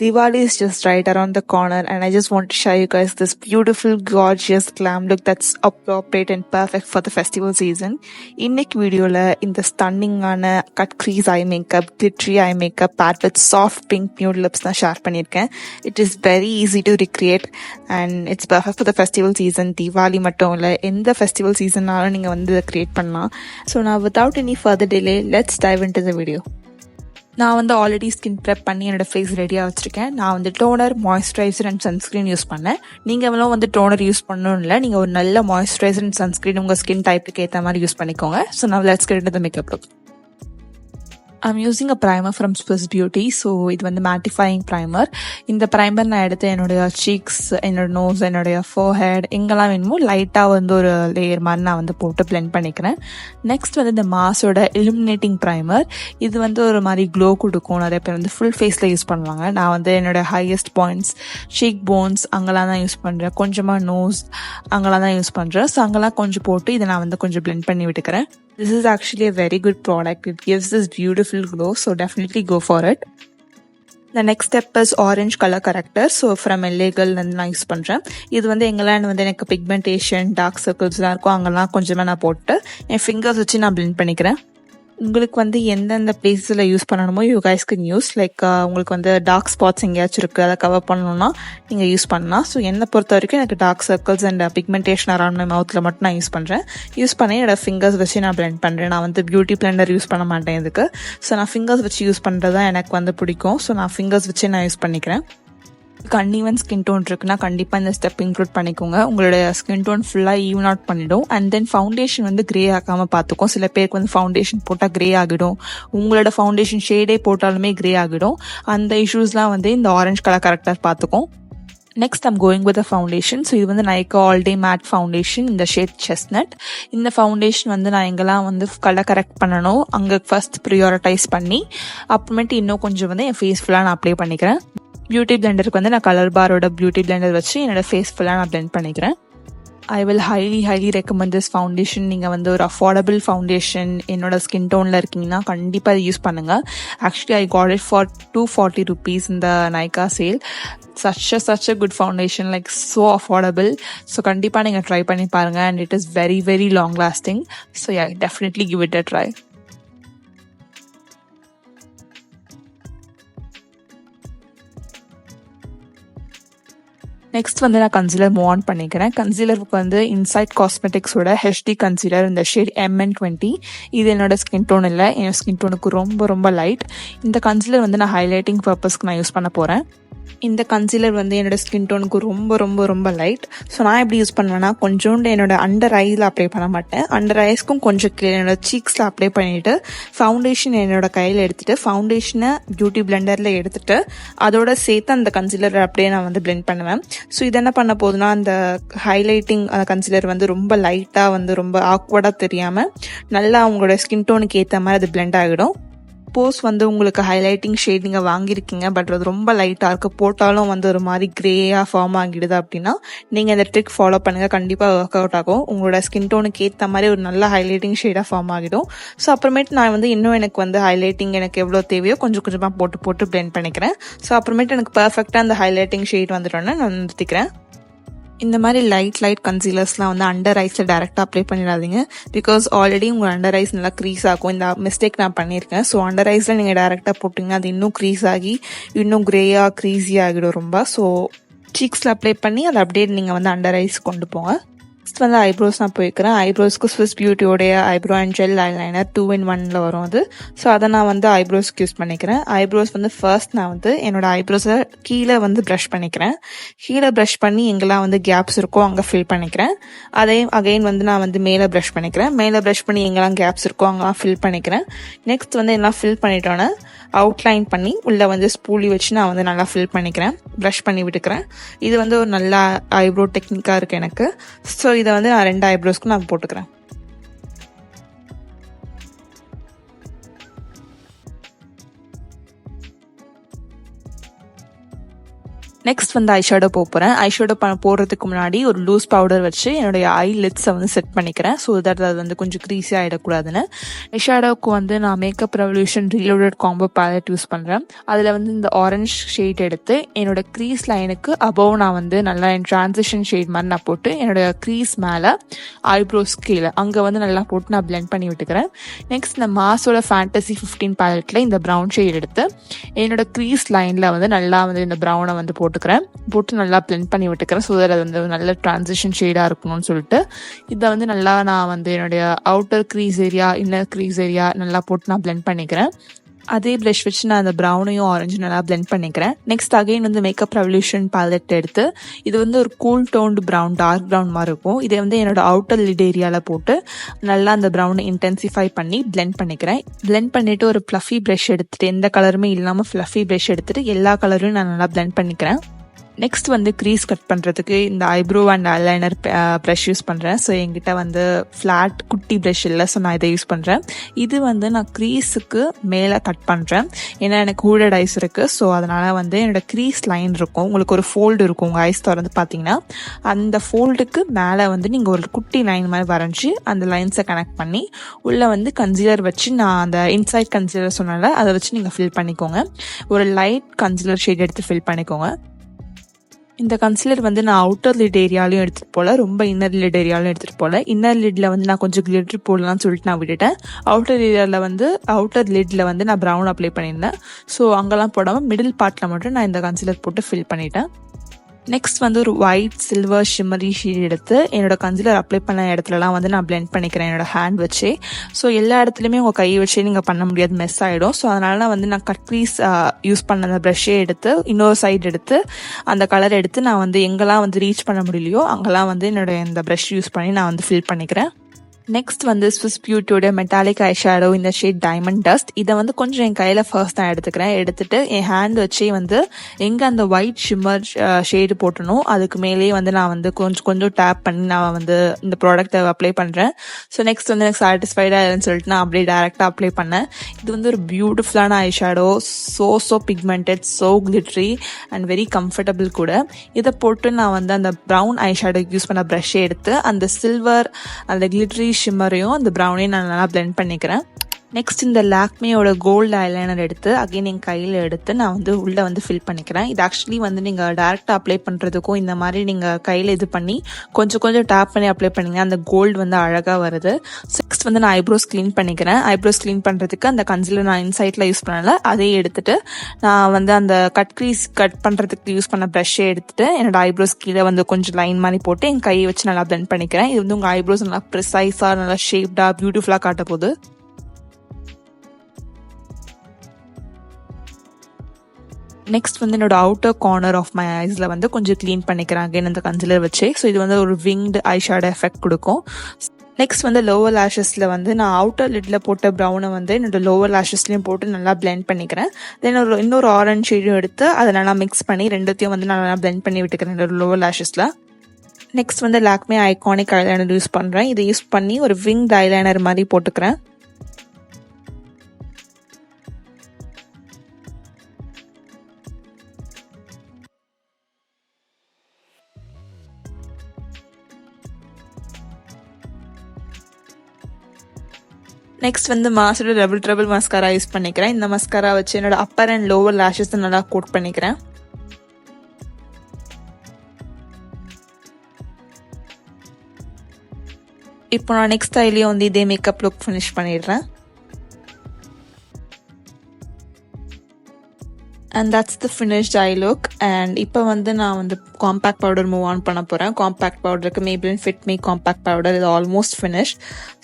Diwali is just right around the corner, and I just want to show you guys this beautiful, gorgeous glam look that's appropriate and perfect for the festival season. இன்னைக்கு வீடியோல இந்த ஸ்டன்னிங்கான cut crease eye makeup, glittery eye makeup paired with soft pink nude lips நான் share பண்ணியிருக்கேன். It is very easy to recreate and it's perfect for the festival season. Diwali மட்டும் இல்லை, எந்த festival seasonனாலும் நீங்கள் வந்து இதை create பண்ணலாம். So now without any further delay, let's dive into the video. நான் வந்து ஆல்ரெடி ஸ்கின் ப்ரெப் பண்ணி என்னோடய ஃபேஸ் ரெடியாக வச்சுருக்கேன். நான் வந்து toner, moisturizer and sunscreen use பண்ணேன். நீங்கள் எவ்வளோ வந்து டோனர் யூஸ் பண்ணணும் இல்லை, நீங்கள் ஒரு நல்ல மாய்ஸ்சரைசர் அண்ட் சன்ஸ்க்ரீன் உங்கள் ஸ்கின் டைப்புக்கு ஏற்ற மாதிரி யூஸ் பண்ணிக்கோங்க. ஸோ நான் let's get into the makeup look. I'm using a primer from Swiss Beauty. So இது வந்து Mattifying primer. இந்த primer நான் எடுத்து என்னுடைய cheeks, என்னோட nose, என்னுடைய forehead எங்கெல்லாம் வேணுமோ லைட்டாக வந்து ஒரு லேயர் மாதிரி நான் வந்து போட்டு blend பண்ணிக்கிறேன். நெக்ஸ்ட் வந்து இந்த மாஸோட Illuminating primer. இது வந்து ஒரு மாதிரி க்ளோ கொடுக்கும். நிறைய பேர் வந்து ஃபுல் ஃபேஸில் யூஸ் பண்ணுவாங்க. நான் வந்து என்னோட ஹையஸ்ட் பாயிண்ட்ஸ், cheek bones அங்கெல்லாம் தான் யூஸ் பண்ணுறேன். கொஞ்சமாக நோஸ் அங்கெல்லாம் தான் யூஸ் பண்ணுறேன். ஸோ அங்கெல்லாம் கொஞ்சம் போட்டு இதை நான் வந்து கொஞ்சம் blend பண்ணி விட்டுக்கிறேன். This is actually a very good product. It gives this beautiful glow, so definitely go for it. The next step is orange color corrector. So from LA Girl நான் யூஸ் பண்ணுறேன். இது வந்து எங்கெல்லாம் வந்து எனக்கு பிக்மெண்டேஷன், டார்க் சர்க்கிள்ஸ்லாம் இருக்கும் அங்கெல்லாம் கொஞ்சமாக நான் போட்டு என் ஃபிங்கர்ஸ் வச்சு நான் பிளெண்ட் பண்ணிக்கிறேன். உங்களுக்கு வந்து எந்தெந்த பிளேஸில் யூஸ் பண்ணணுமோ you guys can use. Like உங்களுக்கு வந்து டார்க் ஸ்பாட்ஸ் எங்கேயாச்சும் இருக்குது, அதை கவர் பண்ணணும்னா நீங்கள் யூஸ் பண்ணலாம். ஸோ என்னை பொறுத்த வரைக்கும் எனக்கு dark circles and pigmentation around my மவுத்தில் மட்டும் நான் யூஸ் பண்ணுறேன். யூஸ் பண்ணி என்னோடய ஃபிங்கர்ஸ் வச்சு நான் பிளெண்ட் பண்ணுறேன். நான் வந்து பியூட்டி பிளெண்டர் யூஸ் பண்ண மாட்டேன் இதுக்கு. ஸோ நான் ஃபிங்கர்ஸ் வச்சு யூஸ் பண்ணுறது தான் எனக்கு வந்து பிடிக்கும். ஸோ நான் ஃபிங்கர்ஸ் வச்சு நான் யூஸ் பண்ணிக்கிறேன். அன்இவன் ஸ்கின் டோன் இருக்குன்னா கண்டிப்பாக இந்த ஸ்டெப் இன்க்ளூட் பண்ணிக்கோங்க. உங்களுடைய ஸ்கின் டோன் ஃபுல்லாக ஈவன் அவுட் பண்ணிடும். அண்ட் தென் ஃபவுண்டேஷன் வந்து கிரே ஆகாமல் பார்த்துக்கும். சில பேருக்கு வந்து ஃபவுண்டேஷன் போட்டால் கிரே ஆகிடும், உங்களோட ஃபவுண்டேஷன் ஷேடே போட்டாலுமே கிரே ஆகிடும். அந்த இஷ்யூஸ்லாம் வந்து இந்த ஆரஞ்ச் கலர் கரெக்டாக பார்த்துக்கும். Next I'm going with foundation. So இது வந்து Nykaa all day matte foundation, இந்த ஷேட் chestnut. இந்த ஃபவுண்டேஷன் வந்து நான் எங்கெல்லாம் வந்து கலர் கரெக்ட் பண்ணணும் அங்கே ஃபர்ஸ்ட் ப்ரியாரிட்டைஸ் பண்ணி அப்புறமேட்டு இன்னும் கொஞ்சம் வந்து என் ஃபேஸ் ஃபுல்லாக நான் அப்ளை பண்ணிக்கிறேன். பியூட்டி பிளெண்டருக்கு வந்து நான் கலர் பாரோட பியூட்டி பிளெண்டர் வச்சு என்னோட ஃபேஸ் ஃபுல்லாக நான் பிளெண்ட் பண்ணிக்கிறேன். I will highly recommend this foundation. நீங்கள் வந்து ஒரு அஃபோர்டபுள் ஃபவுண்டேஷன் என்னோட ஸ்கின் டோனில் இருக்கீங்கன்னா கண்டிப்பாக அதை யூஸ் பண்ணுங்கள். Actually I got it for $240 இந்த Nykaa sale. such a good foundation, like so affordable. So கண்டிப்பாக நீங்கள் ட்ரை பண்ணி பாருங்கள். and it is very long lasting. So yeah, definitely give it a try. Next வந்து நான் concealer move on பண்ணிக்கிறேன். கன்சீலருக்கு வந்து inside காஸ்மெட்டிக்ஸோட HD concealer இந்த shade MN20. இது என்னோட ஸ்கின் டோன் இல்லை, என் ஸ்கின் டோனுக்கு ரொம்ப லைட். இந்த கன்சீலர் வந்து நான் ஹைலைட்டிங் பர்பஸ்க்கு நான் யூஸ் பண்ண போகிறேன். இந்த கன்சீலர் வந்து என்னோட ஸ்கின் டோனுக்கு ரொம்ப லைட். ஸோ நான் எப்படி யூஸ் பண்ணுவேன்னா கொஞ்சோண்டு என்னோட அண்டர் ஐஸில் அப்ளை பண்ண மாட்டேன். அண்டர் ஐஸ்க்கும் கொஞ்சம் என்னோட சீக்ஸில் அப்ளை பண்ணிவிட்டு ஃபவுண்டேஷன் என்னோட கையில் எடுத்துகிட்டு ஃபவுண்டேஷனை பியூட்டி பிளெண்டரில் எடுத்துகிட்டு அதோட சேர்த்து அந்த கன்சீலர் அப்படியே நான் வந்து பிளெண்ட் பண்ணுவேன். ஸோ இது என்ன பண்ண போகுதுன்னா அந்த ஹைலைட்டிங் கன்சீலர் வந்து ரொம்ப லைட்டாக வந்து ரொம்ப ஆக்வர்டாக தெரியாமல் நல்லா அவங்களோட ஸ்கின் டோனுக்கு ஏற்ற மாதிரி அது பிளெண்ட் ஆகிடும். சப்போஸ் வந்து உங்களுக்கு ஹைலைட்டிங் ஷேட் நீங்கள் வாங்கியிருக்கீங்க பட் அது ரொம்ப லைட்டாக இருக்குது, போட்டாலும் வந்து ஒரு மாதிரி கிரேயாக ஃபார்ம் ஆகிடுது அப்படின்னா நீங்கள் இந்த ட்ரிக் ஃபாலோ பண்ணுங்கள். கண்டிப்பாக ஒர்க் அவுட் ஆகும். உங்களோட ஸ்கின் டோனுக்கு ஏற்ற மாதிரி ஒரு நல்ல ஹைலைட்டிங் ஷேடாக ஃபார்ம் ஆகிடும். ஸோ அப்புறமேட்டு நான் வந்து இன்னும் எனக்கு வந்து ஹைலைட்டிங் எனக்கு எவ்வளோ தேவையோ கொஞ்சமாக போட்டு பிளெண்ட் பண்ணிக்கிறேன். ஸோ அப்புறமேட்டு எனக்கு பர்ஃபெக்டாக அந்த ஹைலைட்டிங் ஷேட் வந்துட்டோன்னே நான் நிறுத்திக்கிறேன். இந்த மாதிரி லைட் கன்சீலர்ஸ்லாம் வந்து அண்டர் ஐஸில் டேரெக்டாக அப்ளை பண்ணிடாதீங்க. பிகாஸ் ஆல்ரெடி உங்கள் அண்டர் ஐஸ் நல்லா க்ரீஸ் ஆகும். இந்த மிஸ்டேக் நான் பண்ணியிருக்கேன். ஸோ அண்டர் ஐஸில் நீங்கள் டேரெக்டாக போட்டிங்கன்னா அது இன்னும் க்ரீஸ் ஆகி இன்னும் கிரேயாக க்ரீஸி ஆகிடும் ரொம்ப. ஸோ சீக்ஸில் அப்ளை பண்ணி அதை அப்படியே நீங்கள் வந்து அண்டர் ஐஸ் கொண்டு போங்க. நெக்ஸ்ட் வந்து ஐப்ரோஸ் நான் போய்க்கிறேன். ஐப்ரோஸ்க்கு ஸ்விஸ் பியூட்டியோடைய eyebrow and gel eyeliner 2-in-1 வரும் அது. ஸோ அதை நான் வந்து ஐப்ரோஸ்க்கு யூஸ் பண்ணிக்கிறேன். ஐப்ரோஸ் வந்து ஃபர்ஸ்ட் நான் வந்து என்னோட ஐப்ரோஸை கீழே வந்து ப்ரஷ் பண்ணிக்கிறேன். கீழே ப்ரஷ் பண்ணி எங்கெல்லாம் வந்து கேப்ஸ் இருக்கோ அங்கே ஃபில் பண்ணிக்கிறேன். அதே அகைன் வந்து நான் வந்து மேலே ப்ரஷ் பண்ணிக்கிறேன். மேலே ப்ரஷ் பண்ணி எங்கெல்லாம் கேப்ஸ் இருக்கோ அங்கெல்லாம் ஃபில் பண்ணிக்கிறேன். நெக்ஸ்ட் வந்து எல்லாம் ஃபில் பண்ணிட்டோன்னே அவுட்லைன் பண்ணி உள்ளே வந்து ஸ்பூலி வச்சு நான் வந்து நல்லா ஃபில் பண்ணிக்கிறேன், ப்ரஷ் பண்ணி விட்டுக்கிறேன். இது வந்து ஒரு நல்ல ஐப்ரோ டெக்னிக்காக இருக்குது எனக்கு. ஸோ இதை வந்து நான் 2 ஐப்ரோஸ்க்கு நான் போட்டுக்கிறேன். நெக்ஸ்ட் வந்து ஐஷேடோ போகிறேன். ஐஷேடோ போடுறதுக்கு முன்னாடி ஒரு லூஸ் பவுடர் வச்சு என்னுடைய ஐ லிட்ஸை வந்து செட் பண்ணிக்கிறேன். ஸோ தட் அது வந்து கொஞ்சம் க்ரீஸி ஆகிடக்கூடாதுன்னு. ஐஷேடோவுக்கு வந்து நான் makeup revolution reloaded combo ballot use பண்ணுறேன். அதில் வந்து இந்த ஆரஞ்ச் ஷேட் எடுத்து என்னோட க்ரீஸ் லைனுக்கு அபவ் நான் வந்து நல்லா என் ட்ரான்சிஷன் ஷேட் மாதிரி நான் போட்டு என்னோட க்ரீஸ் மேலே ஐப்ரோஸ் கீழே அங்கே வந்து நல்லா போட்டு நான் பிளெண்ட் பண்ணி விட்டுக்கிறேன். நெக்ஸ்ட் இந்த மாஸோட ஃபேண்டசி 15 பேலட்டில் இந்த ப்ரௌன் ஷேட் எடுத்து என்னோட க்ரீஸ் லைனில் வந்து நல்லா வந்து இந்த ப்ரௌனை வந்து போட்டு நல்லா பிளெண்ட் பண்ணி விட்டுக்கிறேன். ஸோ அது வந்து நல்ல ட்ரான்சிஷன் ஷேடாக இருக்கணும்னு சொல்லிட்டு இதை வந்து நல்லா நான் வந்து என்னுடைய outer crease area inner crease area நல்லா போட்டு நான் பிளெண்ட் பண்ணிக்கிறேன். அதே ப்ளஷ் வச்சு நான் அந்த ப்ரௌனையும் ஆரஞ்சு நல்லா பிளெண்ட் பண்ணிக்கிறேன். நெக்ஸ்ட் அகைன் வந்து மேக்கப் ரெவல்யூஷன் பேலட் எடுத்து இது வந்து ஒரு cool toned brown dark brown மாதிரி இருக்கும். இதை வந்து என்னோட அவுட்டர் லிட் ஏரியாவில் போட்டு நல்லா அந்த ப்ரௌனை இன்டென்சிஃபை பண்ணி பிளெண்ட் பண்ணிக்கிறேன். பிளெண்ட் பண்ணிவிட்டு ஒரு ஃப்ளஃபி ப்ரஷ் எடுத்துகிட்டு எந்த கலருமே இல்லாமல் ஃப்ளஃபி ப்ரஷ் எடுத்துகிட்டு எல்லா கலரையும் நான் நல்லா பிளெண்ட் பண்ணிக்கிறேன். நெக்ஸ்ட் வந்து க்ரீஸ் கட் பண்ணுறதுக்கு இந்த eyebrow and eyeliner brush use பண்ணுறேன். ஸோ என்கிட்ட வந்து ஃப்ளாட் குட்டி ப்ரஷ் இல்லை, ஸோ நான் இதை யூஸ் பண்ணுறேன். இது வந்து நான் க்ரீஸுக்கு மேலே கட் பண்ணுறேன். ஏன்னா எனக்கு ஹூடட் ஐஸ் இருக்குது. ஸோ அதனால் வந்து என்னோட க்ரீஸ் லைன் இருக்கும், உங்களுக்கு ஒரு ஃபோல்டு இருக்கும் உங்கள் ஐஸ் திறந்து பார்த்தீங்கன்னா அந்த ஃபோல்டுக்கு மேலே வந்து நீங்கள் ஒரு குட்டி லைன் மாதிரி வரைஞ்சி அந்த லைன்ஸை கனெக்ட் பண்ணி உள்ளே வந்து கன்சீலர் வச்சு நான் அந்த இன்சைட் கன்சீலர் சொன்னால அதை வச்சு நீங்கள் ஃபில் பண்ணிக்கோங்க. ஒரு லைட் கன்சீலர் ஷேட் எடுத்து ஃபில் பண்ணிக்கோங்க. இந்த கன்சீலர் வந்து நான் அவுட்டர் லிட் ஏரியாலையும் எடுத்துகிட்டு போகல, ரொம்ப இன்னர் லிட் ஏரியாலையும் எடுத்துகிட்டு போகல. இன்னர் லிட்டில் வந்து நான் கொஞ்சம் கிளிட்டர் போடலாம்னு சொல்லிட்டு நான் விட்டுட்டேன். அவுட்டர் லிட்டில் வந்து நான் ப்ரௌன் அப்ளை பண்ணியிருந்தேன். ஸோ அங்கெல்லாம் போடாமல் மிடில் பார்ட்டில் மட்டும் நான் இந்த கன்சீலர் போட்டு ஃபில் பண்ணிட்டேன். நெக்ஸ்ட் வந்து ஒரு ஒயிட் சில்வர் ஷிம்மரி ஷீட் எடுத்து என்னோட கன்சீலர் அப்ளை பண்ண இடத்துலலாம் வந்து நான் பிளெண்ட் பண்ணிக்கிறேன் என்னோட ஹேண்ட் வச்சு. ஸோ எல்லா இடத்துலையுமே உங்கள் கை வச்சே நீங்கள் பண்ண முடியாது, மெஸ் ஆகிடும். ஸோ அதனால வந்து நான் கட் க்ரீஸ் யூஸ் பண்ண அந்த ப்ரஷ்ஷே எடுத்து இன்னொரு சைடு எடுத்து அந்த கலர் எடுத்து நான் வந்து எங்கெல்லாம் வந்து ரீச் பண்ண முடியலையோ அங்கெல்லாம் வந்து என்னோட இந்த ப்ரஷ் யூஸ் பண்ணி நான் வந்து ஃபில் பண்ணிக்கிறேன். நெக்ஸ்ட் வந்து ஸ்விஸ் பியூட்டியோட மெட்டாலிக் ஐஷேடோ இந்த ஷேட் டைமண்ட் டஸ்ட். இதை வந்து கொஞ்சம் என் கையில் ஃபர்ஸ்ட் நான் எடுத்துட்டு என் ஹேண்ட் வச்சே வந்து எங்கே அந்த ஒயிட் ஷிம்மர் ஷேடு போட்டணும் அதுக்கு மேலேயே வந்து நான் வந்து கொஞ்சம் டேப் பண்ணி நான் வந்து இந்த ப்ராடக்ட்டை அப்ளை பண்ணுறேன். ஸோ நெக்ஸ்ட் வந்து எனக்கு சாட்டிஸ்ஃபைடாக இல்லைன்னு சொல்லிட்டு நான் அப்படியே டேரெக்டாக அப்ளை பண்ணேன். இது வந்து ஒரு பியூட்டிஃபுல்லான eyeshadow, so pigmented, so glittery and very comfortable கூட. இதை போட்டு நான் வந்து அந்த ப்ரௌன் ஐஷேடோக்கு யூஸ் பண்ண ப்ரஷ்ஷை எடுத்து அந்த சில்வர் அந்த கிளிட்ரி ஷிம்மரையும் அந்த ப்ரௌனையும் நான் நல்லா பிளெண்ட் பண்ணிக்கிறேன். நெக்ஸ்ட் இந்த லாக்மேயோட கோல்டு ஐலைனர் எடுத்து அகைன் என் கையில் எடுத்து நான் வந்து உள்ளே வந்து ஃபில் பண்ணிக்கிறேன். இது ஆக்சுவலி வந்து நீங்கள் டேரெக்டாக அப்ளை பண்ணுறதுக்கும் இந்த மாதிரி நீங்கள் கையில் இது பண்ணி கொஞ்சம் டேப் பண்ணி அப்ளை பண்ணிங்க அந்த கோல்டு வந்து அழகாக வருது. நெக்ஸ்ட் வந்து நான் ஐப்ரோஸ் க்ளீன் பண்ணிக்கிறேன். ஐப்ரோஸ் க்ளீன் பண்ணுறதுக்கு அந்த கன்சீலர் நான் இன்சைட்டில் யூஸ் பண்ணல, அதே எடுத்துட்டு நான் வந்து அந்த கட் பண்ணுறதுக்கு யூஸ் பண்ண ப்ரஷ்ஷை எடுத்துட்டு என்னோட ஐப்ரோஸ் கீழே வந்து கொஞ்சம் லைன் மாதிரி போட்டு என் கையை வச்சு நல்லா பிளெண்ட் பண்ணிக்கிறேன். இது வந்து உங்கள் ஐப்ரோஸ் நல்லா ப்ரிசைஸாக நல்லா ஷேப்டாக பியூட்டிஃபுல்லாக காட்ட போகுது. நெக்ஸ்ட் வந்து என்னோட அவுட்டர் கார்னர் ஆஃப் மை ஐஸில் வந்து கொஞ்சம் க்ளீன் பண்ணிக்கிறேன் அகைன் அந்த கன்சீலர் வச்சு. ஸோ இது வந்து ஒரு விங்டு ஐஷேடோ எஃபெக்ட் கொடுக்கும். நெக்ஸ்ட் வந்து லோவர் லேஷஸில் வந்து நான் அவுட்டர் லிட்டில் போட்ட ப்ரௌனை வந்து என்னோட லோவர் லேஷஸ்லையும் போட்டு நல்லா பிளெண்ட் பண்ணிக்கிறேன். தென் இன்னொரு ஆரஞ்ச் ஷேடும் எடுத்து அதை நல்லா மிக்ஸ் பண்ணி ரெண்டுத்தையும் வந்து நான் நல்லா பிளெண்ட் பண்ணி விட்டுக்கிறேன் என்னோட லோவர் லேஷஸில். நெக்ஸ்ட் வந்து லாக்மே ஐகானிக் ஐலைனர் யூஸ் பண்ணுறேன். இதை யூஸ் பண்ணி ஒரு விங்டு ஐலைனர் மாதிரி போட்டுக்கிறேன். நெக்ஸ்ட் வந்து மாஸோட டபுள் மஸ்காரா யூஸ் பண்ணிக்கிறேன். இந்த மஸ்காரா வச்சு என்னோட அப்பர் அண்ட் லோவர் லேஷஸ் நல்லா கோட் பண்ணிக்கிறேன். இப்போ நான் நெக்ஸ்ட் ஐலையும் வந்து இதே மேக்கப் லுக் ஃபினிஷ் பண்ணிடுறேன். And that's the finished I look. And இப்போ வந்து நான் வந்து காம்பேக்ட் பவுடர் மூவ் ஆன் பண்ண போகிறேன். காம்பேக்ட் பவுடருக்கு Maybelline Fit Me compact powder, இது ஆல்மோஸ்ட் ஃபினிஷ்ட்.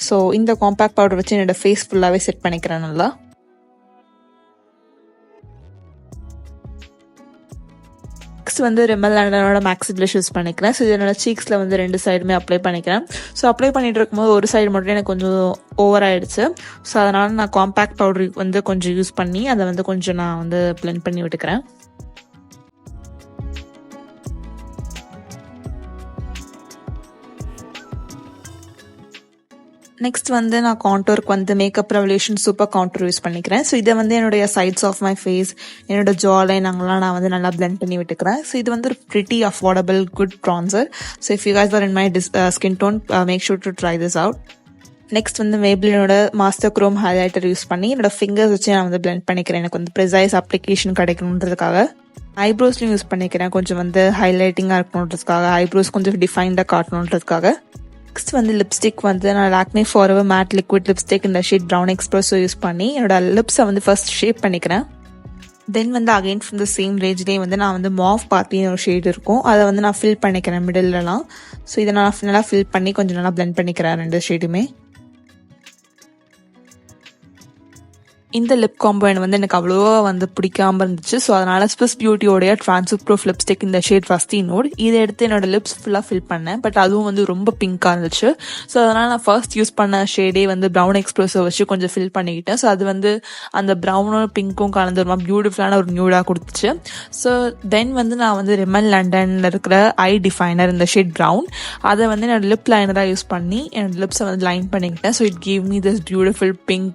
ஸோ இந்த காம்பேக்ட் பவுடர் வச்சு என்னோட ஃபேஸ் ஃபுல்லாகவே செட் பண்ணிக்கிறேன் நல்லா. நெக்ஸ்ட் வந்து ரிமல் அண்டனோட மேக்ஸி ப்ளஷ் யூஸ் பண்ணிக்கிறேன். ஸோ இது என்னோட சீக்ஸில் வந்து ரெண்டு சைடுமே அப்ளை பண்ணிக்கிறேன். ஸோ அப்ளை பண்ணிட்டு இருக்கும்போது ஒரு சைடு மட்டும் எனக்கு கொஞ்சம் ஓவர் ஆகிடுச்சு. ஸோ அதனால் நான் காம்பேக்ட் பவுடர் வந்து கொஞ்சம் யூஸ் பண்ணி அதை வந்து கொஞ்சம் நான் வந்து பிளெண்ட் பண்ணி விட்டுக்கிறேன். நெக்ஸ்ட் வந்து நான் காண்டோருக்கு வந்து makeup revolution super contour use பண்ணிக்கிறேன். ஸோ இதை வந்து என்னுடைய சைட்ஸ் ஆஃப் மை ஃபேஸ், என்னோட ஜா லைன் அங்கெல்லாம் நான் வந்து நல்லா பிளெண்ட் பண்ணி விட்டுக்கிறேன். ஸோ இது வந்து ஒரு pretty affordable good bronzer. So if you guys are in my skin tone, make sure to try this out. Next வந்து மேப்ளினோட மாஸ்டர் குரோம் ஹைலைட்டர் யூஸ் பண்ணி என்னோட ஃபிங்கர்ஸ் வச்சு நான் வந்து பிளெண்ட் பண்ணிக்கிறேன். எனக்கு வந்து ப்ரிசைஸ் அப்ளிகேஷன் கிடைக்கணுன்றதுக்காக ஐப்ரோஸ்லையும் யூஸ் பண்ணிக்கிறேன். கொஞ்சம் வந்து ஹைலைட்டிங்காக இருக்கணுன்றதுக்காக, ஐப்ரோஸ் கொஞ்சம் டிஃபைன்டாக காட்டணுன்றதுக்காக. நெக்ஸ்ட் வந்து லிப்ஸ்டிக் வந்து நான் Lakme forever mat liquid lipstick இந்த ஷேட் ப்ரௌன் எக்ஸ்பிரஸோ யூஸ் பண்ணி என்னோட லிப்ஸை வந்து ஃபர்ஸ்ட் ஷேப் பண்ணிக்கிறேன். தென் வந்து அகைன் ஃப்ரம் த சேம் ரேஞ்ச்லேயே வந்து நான் வந்து மாவ் பார்ட்டின்னு ஒரு ஷேட் இருக்கும், அதை வந்து நான் ஃபில் பண்ணிக்கிறேன் மிடில்லாம். ஸோ இதை நான் நல்லா ஃபில் பண்ணி கொஞ்சம் நல்லா பிளெண்ட் பண்ணிக்கிறேன் ரெண்டு ஷேடுமே. இந்த லிப் காம்போ வந்து எனக்கு அவ்வளோவா வந்து பிடிக்காம இருந்துச்சு. ஸோ அதனால ஸ்விஸ் பியூட்டியோடைய ட்ரான்ஸ்ஃபர் ப்ரூஃப் லிப்ஸ்டிக் இந்த ஷேட் ரஸ்டி நோட் இதை எடுத்து என்னோட லிப்ஸ் ஃபுல்லாக ஃபில் பண்ணேன். பட் அதுவும் வந்து ரொம்ப பிங்காக இருந்துச்சு. ஸோ அதனால நான் ஃபர்ஸ்ட் யூஸ் பண்ண ஷேடே வந்து ப்ரௌன் எக்ஸ்பிரஸை வச்சு கொஞ்சம் ஃபில் பண்ணிக்கிட்டேன். ஸோ அது வந்து அந்த ப்ரௌனும் பிங்க்கும் கலந்து ரொம்ப பியூட்டிஃபுல்லான ஒரு நியூடாக கொடுத்துச்சு. ஸோ தென் வந்து நான் வந்து ரிமல் லண்டனில் இருக்கிற ஐ டிஃபைனர் இந்த ஷேட் ப்ரௌன் அதை வந்து என்னோட லிப் லைனராக யூஸ் பண்ணி என்னோட லிப்ஸை வந்து லைன் பண்ணிக்கிட்டேன். So it give me this beautiful pink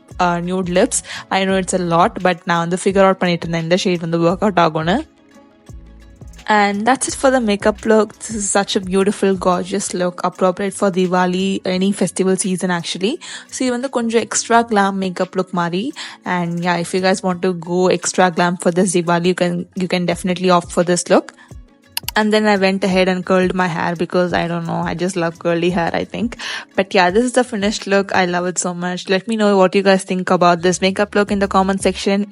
nude lips. I know it's a lot, but நான் வந்து figure out பண்ணிட்டு இருந்தேன் இந்த ஷேட் வந்து work out ஆகும்னு. And that's it for the makeup look. This is such a beautiful, gorgeous look, appropriate for Diwali, any festival season actually. So இது வந்து கொஞ்சம் extra glam makeup look மாதிரி. And yeah, if you guys want to go extra glam for this Diwali, you can definitely opt for this look. And then I went ahead and curled my hair because I don't know, I just love curly hair, I think. But yeah, this is the finished look. I love it so much. Let me know what you guys think about this makeup look in the comment section.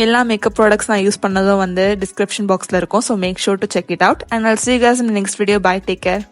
எல்லா makeup products நான் use பண்ணதும் வந்து description பாக்ஸ்ல இருக்கும். So make sure to check it out. And I'll see you guys in the next video. Bye. Take care.